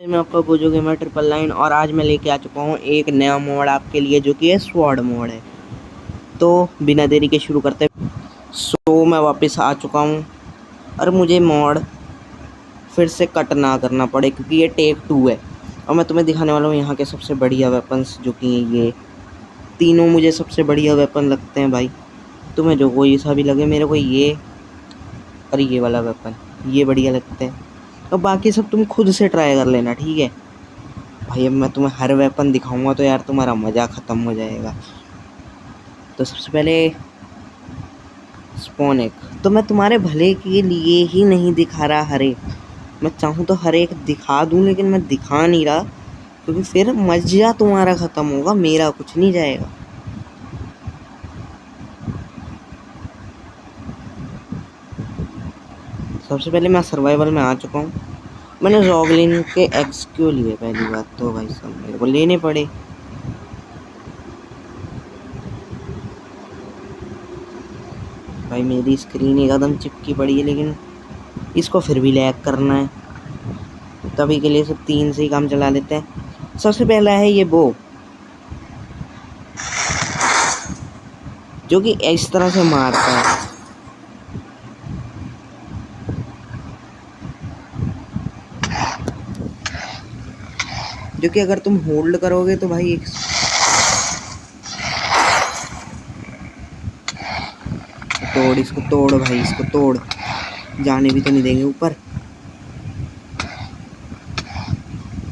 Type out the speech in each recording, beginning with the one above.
मैं आपका Gojo gamer 999 और आज मैं लेके आ चुका हूँ एक नया मोड आपके लिए जो कि है स्वॉर्ड मोड है। तो बिना देरी के शुरू करते हैं। मैं वापस आ चुका हूँ और मुझे मोड फिर से कट ना करना पड़े क्योंकि ये टेक 2 है। और मैं तुम्हें दिखाने वाला हूँ यहाँ के सबसे बढ़िया वेपन्स जो कि ये तीनों मुझे सबसे बढ़िया वेपन लगते हैं भाई। तुम्हें जो कोई सा भी लगे, मेरे को ये और ये वाला वेपन ये बढ़िया लगते हैं। और बाकी सब तुम खुद से ट्राई कर लेना, ठीक है भाई। अब मैं तुम्हें हर वेपन दिखाऊंगा तो यार तुम्हारा मज़ा ख़त्म हो जाएगा। तो सबसे पहले स्पॉन एक, तो मैं तुम्हारे भले के लिए ही नहीं दिखा रहा हर एक। मैं चाहूँ तो हर एक दिखा दूँ लेकिन मैं दिखा नहीं रहा क्योंकि फिर मज़ा तुम्हारा ख़त्म होगा, मेरा कुछ नहीं जाएगा। सबसे पहले मैं सर्वाइवल में आ चुका हूँ। मैंने जॉगलिन के एग्स क्यों लिए पहली बात तो भाई साहब मेरे को लेने पड़े। भाई मेरी स्क्रीन एकदम चिपकी पड़ी है लेकिन इसको फिर भी लैग करना है, तभी के लिए सब 3 से ही काम चला लेते हैं। सबसे पहला है ये बो जो कि इस तरह से मारता है। जो कि अगर तुम होल्ड करोगे तो भाई तोड़, इसको तोड़ भाई, इसको तोड़, जाने भी तो नहीं देंगे ऊपर।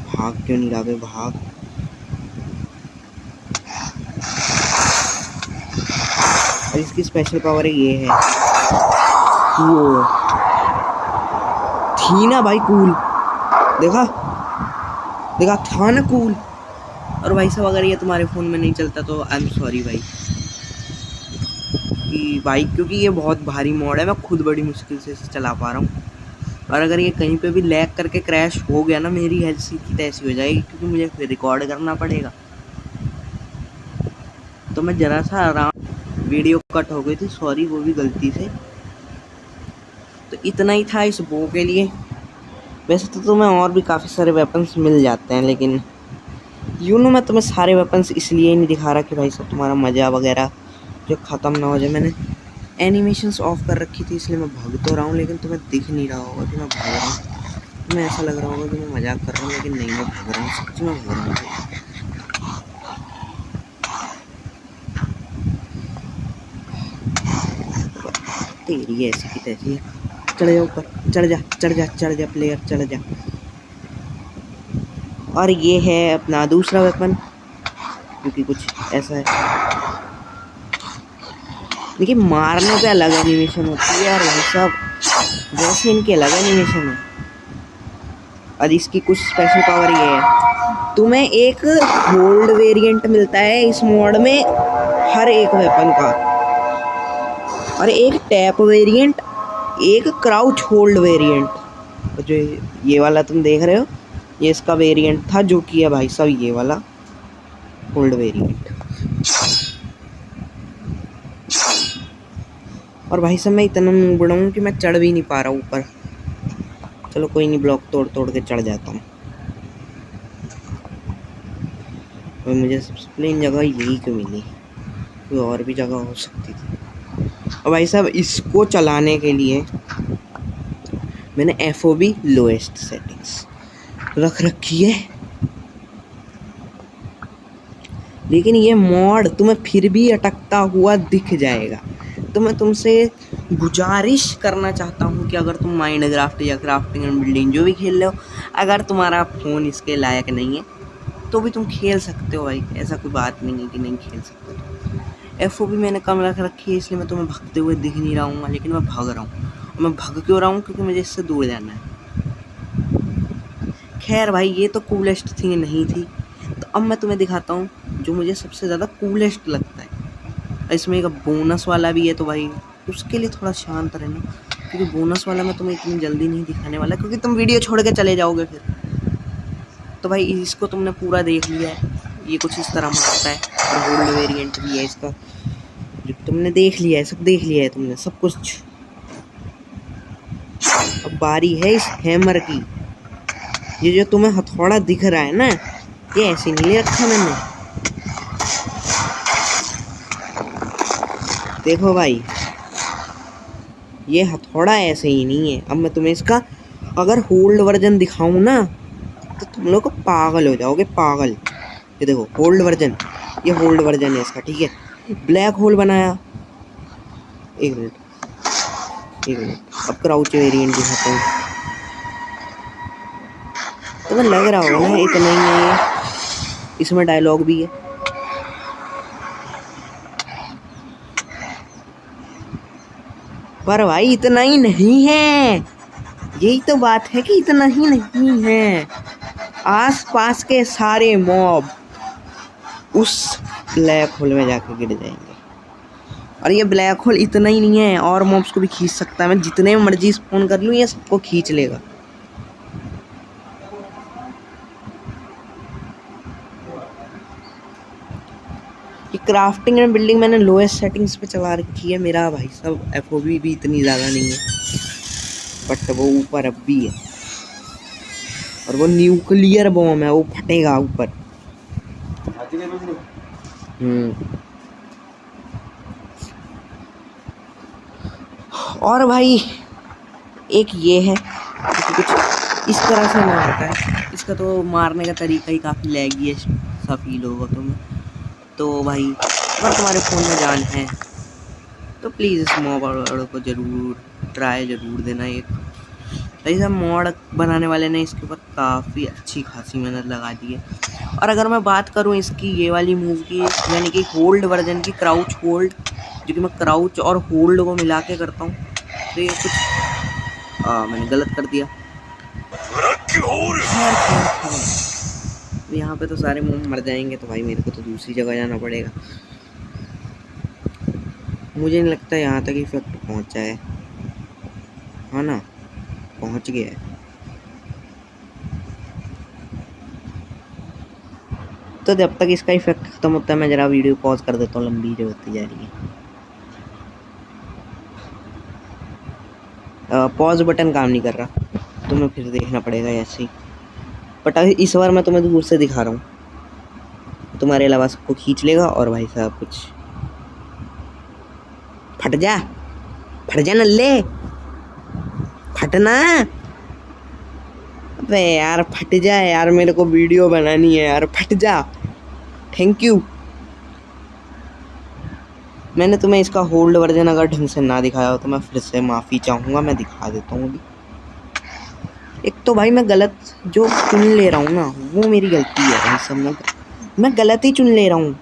भाग क्यों नहीं रहा, भाग। और इसकी स्पेशल पावर ये है, वो थी ना भाई कूल, देखा देखा था ना कूल। और भाई साहब अगर ये तुम्हारे फ़ोन में नहीं चलता तो आई एम सॉरी भाई कि भाई, क्योंकि ये बहुत भारी मोड है, मैं खुद बड़ी मुश्किल से इसे चला पा रहा हूँ। और अगर ये कहीं पे भी लैग करके क्रैश हो गया ना, मेरी हेल्थ सीधी तैसी हो जाएगी क्योंकि मुझे फिर रिकॉर्ड करना पड़ेगा। तो मैं ज़रा सा आराम, वीडियो कट हो गई थी, सॉरी, वो भी गलती से। तो इतना ही था इस बो के लिए। वैसे तो तुम्हें और भी काफ़ी सारे वेपन्स मिल जाते हैं लेकिन मैं तुम्हें सारे वेपन्स इसलिए ही नहीं दिखा रहा कि भाई सब तुम्हारा मज़ा वगैरह जो ख़त्म ना हो जाए। मैंने एनिमेशंस ऑफ कर रखी थी इसलिए मैं भाग तो रहा हूँ लेकिन तुम्हें दिख नहीं रहा होगा कि मैं भाग रहा हूँ। तुम्हें ऐसा लग रहा होगा कि मैं मजाक कर रहा हूँ लेकिन नहीं, मैं भाग रहा हूँ, सच में भाग रहा हूँ। तेरी ऐसी की तैसी है। चढ़ जा ऊपर, चढ़ जा चढ़ जा चढ़ जा प्लेयर, चढ़ जा। और ये है अपना दूसरा वेपन क्योंकि कुछ ऐसा है। देखिए मारने पे अलग एनिमेशन होती है यार भाई साहब, जैसे इनके अलग एनिमेशन है। और इसकी कुछ स्पेशल पावर ये है, तुम्हें एक होल्ड वेरिएंट मिलता है इस मोड में हर एक वेपन का, और एक टैप वेरिएंट, एक क्राउच होल्ड वेरिएंट। जो ये वाला तुम देख रहे हो ये इसका वेरिएंट था जो कि है भाई साहब ये वाला होल्ड वेरिएंट। और भाई साहब मैं इतना बड़ा हूँ कि मैं चढ़ भी नहीं पा रहा ऊपर। चलो कोई नहीं, ब्लॉक तोड़ तोड़ के चढ़ जाता हूँ। और मुझे सबसे प्लेन जगह यही क्यों मिली, कोई और भी जगह हो सकती थी। और भाई साहब इसको चलाने के लिए मैंने FOV लोएस्ट सेटिंग्स रख रखी है, लेकिन ये मॉड तुम्हें फिर भी अटकता हुआ दिख जाएगा। तो मैं तुमसे गुजारिश करना चाहता हूँ कि अगर तुम माइनक्राफ्ट या क्राफ्टिंग एंड बिल्डिंग जो भी खेल रहे हो, अगर तुम्हारा फ़ोन इसके लायक नहीं है तो भी तुम खेल सकते हो भाई, ऐसा कोई बात नहीं है कि नहीं खेल सकते। FOV मैंने कम रख रखी है इसलिए मैं तुम्हें भागते हुए दिख नहीं रहा हूँ, लेकिन मैं भाग रहा हूँ। मैं भाग क्यों रहा हूँ, क्योंकि मुझे इससे दूर जाना है। खैर भाई ये तो कूलेस्ट थिंग नहीं थी, तो अब मैं तुम्हें दिखाता हूँ जो मुझे सबसे ज़्यादा कूलेस्ट लगता है। इसमें एक बोनस वाला भी है, तो भाई उसके लिए थोड़ा शांत रहना क्योंकि बोनस वाला मैं तुम्हें इतनी जल्दी नहीं दिखाने वाला क्योंकि तुम वीडियो छोड़ के चले जाओगे फिर। तो भाई इसको तुमने पूरा देख लिया है, ये कुछ इस तरह मारता है और गोल्ड वेरिएंट भी है इसका, जो तुमने देख लिया है, सब देख लिया है तुमने सब कुछ। अब बारी है इस हैमर की। ये जो तुम्हें हथौड़ा दिख रहा है ना, ये ऐसे नहीं ले रखा मैंने। देखो भाई, ये हथौड़ा ऐसे ही नहीं है। अब मैं तुम्हें इसका अगर होल्ड वर्जन दिखाऊं ना तो तुम लोग पागल हो जाओगे, पागल। ये देखो होल्ड वर्जन, ये होल्ड वर्जन है इसका, ठीक है। ब्लैक होल बनाया, एक मिनट, अब क्राउच वेरिएंट दिखाता हूँ। तुम्हें लग रहा होगा ना इतना ही नहीं है, इसमें डायलॉग भी है। पर भाई इतना ही नहीं है, यही तो बात है कि इतना ही नहीं है। आस पास के सारे मॉब उस ब्लैक होल में जाके गिर जाएंगे। और ये ब्लैक होल इतना ही नहीं है, और मॉब्स को भी खींच सकता है। मैं जितने मर्जी स्पॉन कर लूँ ये सबको खींच लेगा। ये क्राफ्टिंग एंड बिल्डिंग मैंने लोएस्ट सेटिंग्स पे चला रखी है। मेरा भाई साहब एफओबी भी इतनी ज़्यादा नहीं है, बट वो ऊपर अब भी है। और वो न्यूक्लियर बॉम्ब है, वो फटेगा ऊपर। और भाई एक ये है कि कुछ इस तरह से मारता है। इसका तो मारने का तरीका ही काफ़ी लैगी है, सा फील होगा तुम्हें। तो भाई अगर तुम्हारे फ़ोन में जान है तो प्लीज़ इस मॉड को ज़रूर ट्राई देना। एक भाई साहब मॉड बनाने वाले ने इसके ऊपर काफ़ी अच्छी खासी मेहनत लगा दी है। और अगर मैं बात करूँ इसकी ये वाली मूव की, यानी कि होल्ड वर्जन की, क्राउच होल्ड, जो कि मैं क्राउच और होल्ड को मिला के करता हूँ, तो ये कुछ मैंने गलत कर दिया। यहाँ पे तो सारे मुंह मर जाएंगे, तो भाई मेरे को तो दूसरी जगह जाना पड़ेगा। मुझे नहीं लगता यहाँ तक इफेक्ट पहुँचा है, हाँ ना, पहुँच गया है। तो जब तक इसका इफेक्ट खत्म होता है मैं ज़रा वीडियो पॉज कर देता हूँ, लंबी जो होती जा रही है। पॉज बटन काम नहीं कर रहा, तुम्हें फिर देखना पड़ेगा ऐसे ही। बट इस बार मैं तुम्हें दूर से दिखा रहा हूँ, तुम्हारे अलावा सबको खींच लेगा। और भाई साहब कुछ फट जा नल्ले, फटना। अबे यार फट जा यार, मेरे को वीडियो बनानी है यार, फट जा। Thank you. मैंने तुम्हें इसका होल्ड वर्जन अगर ढंग से ना दिखाया हो तो मैं फिर से माफ़ी चाहूँगा। मैं दिखा देता हूँ अभी। एक तो भाई मैं गलत जो चुन ले रहा हूँ ना, वो मेरी गलती है भाई सब, मैं गलत ही चुन ले रहा हूँ।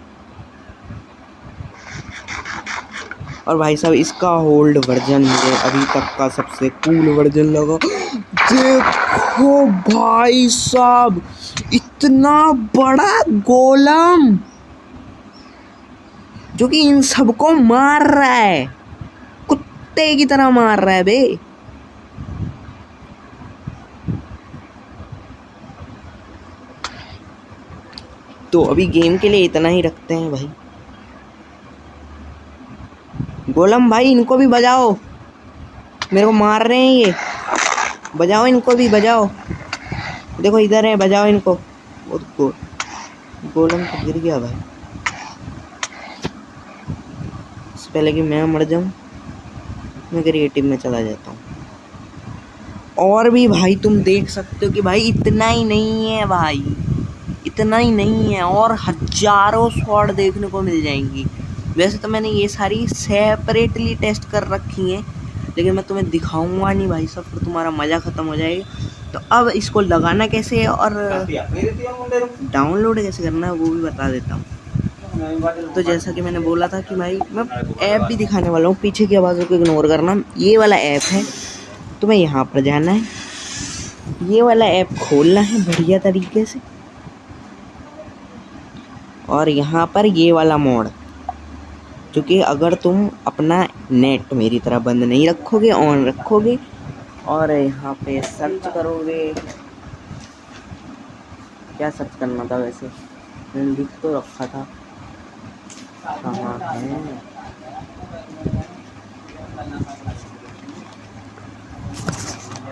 और भाई साहब इसका होल्ड वर्जन मुझे अभी तक का सबसे कूल वर्जन लगा। देखो भाई साहब, इतना बड़ा गोलम जो कि इन सबको मार रहा है, कुत्ते की तरह मार रहा है बे। तो अभी गेम के लिए इतना ही रखते हैं भाई। गोलम भाई इनको भी बजाओ, मेरे को मार रहे हैं ये, बजाओ इनको भी, बजाओ। देखो इधर है, बजाओ इनको। गोलम तो गिर गया भाई। इससे पहले कि मैं मर जाऊं मैं क्रिएटिव में चला जाता हूँ। और भी भाई तुम देख सकते हो कि भाई इतना ही नहीं है भाई, इतना ही नहीं है, और हजारों शॉट देखने को मिल जाएंगी। वैसे तो मैंने ये सारी सेपरेटली टेस्ट कर रखी हैं, लेकिन मैं तुम्हें दिखाऊंगा नहीं भाई साहब, फिर तुम्हारा मज़ा ख़त्म हो जाएगा। तो अब इसको लगाना कैसे है और डाउनलोड कैसे करना है वो भी बता देता हूँ। तो जैसा कि मैंने बोला था कि भाई मैं ऐप भी दिखाने वाला हूँ, पीछे की आवाज़ों को इग्नोर करना। ये वाला ऐप है, तुम्हें यहाँ पर जाना है, ये वाला ऐप खोलना है बढ़िया तरीके से, और यहाँ पर ये वाला मोड, क्योंकि अगर तुम अपना नेट मेरी तरह बंद नहीं रखोगे, ऑन रखोगे, और यहाँ पे सर्च करोगे, क्या सर्च करना था वैसे, मैंने लिख तो रखा था, कहाँ है,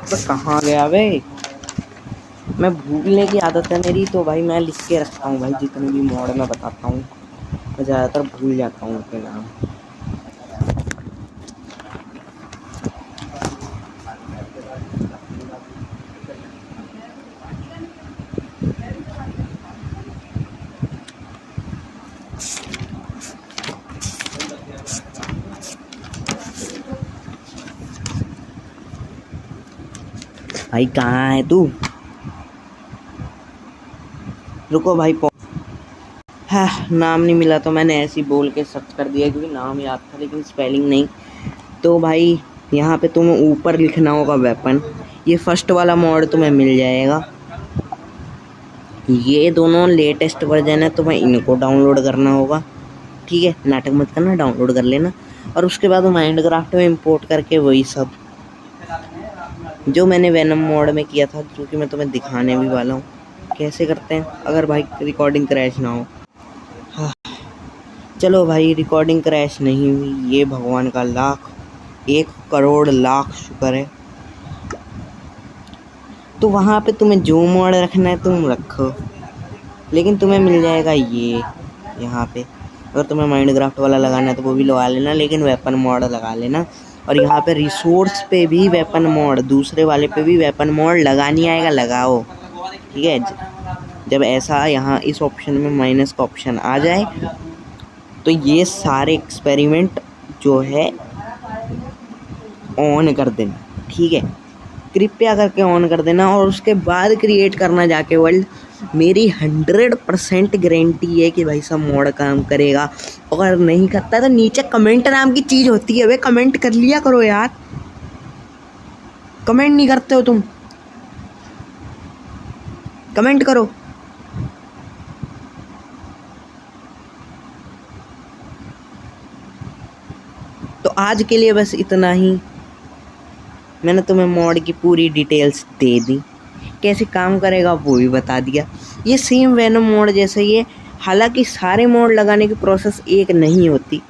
तो कहाँ गया वे, मैं भूलने की आदत है मेरी, तो भाई मैं लिख के रखता हूँ भाई, जितने भी मॉड मैं बताता हूँ मैं ज़्यादातर भूल जाता हूँ उनके नाम। भाई कहाँ है तू? रुको भाई, हाँ नाम नहीं मिला तो मैंने ऐसे ही बोल के सर्च कर दिया, क्योंकि नाम याद था लेकिन स्पेलिंग नहीं। तो भाई यहाँ पे तुम्हें ऊपर लिखना होगा वेपन, ये फर्स्ट वाला मॉड तुम्हें मिल जाएगा। ये दोनों लेटेस्ट वर्जन है, तुम्हें इनको डाउनलोड करना होगा, ठीक है? नाटक मत करना, डाउनलोड कर लेना। और उसके बाद माइनक्राफ्ट में इंपोर्ट करके वही सब जो मैंने वेनम मोड में किया था, जो कि मैं तुम्हें दिखाने भी वाला हूँ कैसे करते हैं, अगर भाई रिकॉर्डिंग क्रैश ना हो। हाँ चलो भाई, रिकॉर्डिंग क्रैश नहीं हुई, ये भगवान का 1,00,00,000 शुक्र है। तो वहाँ पे तुम्हें जो मोड रखना है तुम रखो, लेकिन तुम्हें मिल जाएगा ये यहाँ पे। अगर तुम्हें माइनक्राफ्ट वाला लगाना है तो वो भी लगा लेना, लेकिन वेपन मोड लगा लेना। और यहाँ पे रिसोर्स पे भी वेपन मोड, दूसरे वाले पे भी वेपन मोड लगा नहीं आएगा, लगाओ, ठीक है? जब ऐसा यहाँ इस ऑप्शन में माइनस का ऑप्शन आ जाए तो ये सारे एक्सपेरिमेंट जो है ऑन कर देना, ठीक है? कृपया करके ऑन कर देना, और उसके बाद क्रिएट करना जाके वर्ल्ड। मेरी 100% गारंटी है कि भाई सब मॉड काम करेगा। अगर नहीं करता तो नीचे कमेंट नाम की चीज़ होती है, वे कमेंट कर लिया करो यार, कमेंट नहीं करते हो तुम, कमेंट करो। तो आज के लिए बस इतना ही, मैंने तुम्हें मॉड की पूरी डिटेल्स दे दी, कैसे काम करेगा वो भी बता दिया। ये सेम वेनम मोड जैसा ही है, हालांकि सारे मोड लगाने की प्रोसेस एक नहीं होती।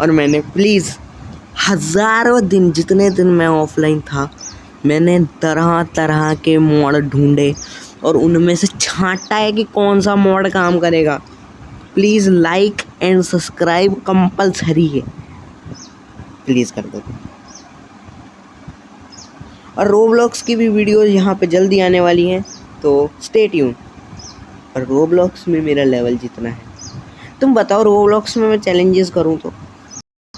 और मैंने प्लीज़ हज़ारों दिन, जितने दिन मैं ऑफलाइन था, मैंने तरह तरह के मोड ढूंढे और उनमें से छांटा है कि कौन सा मोड काम करेगा। Please like and subscribe compulsory है, प्लीज़ कर दो। और रोब्लॉक्स की भी वीडियो यहाँ पे जल्दी आने वाली हैं, तो स्टे ट्यून। और रोब्लॉक्स में मेरा लेवल जितना है, तुम बताओ रोब्लॉक्स में मैं चैलेंजेस करूँ तो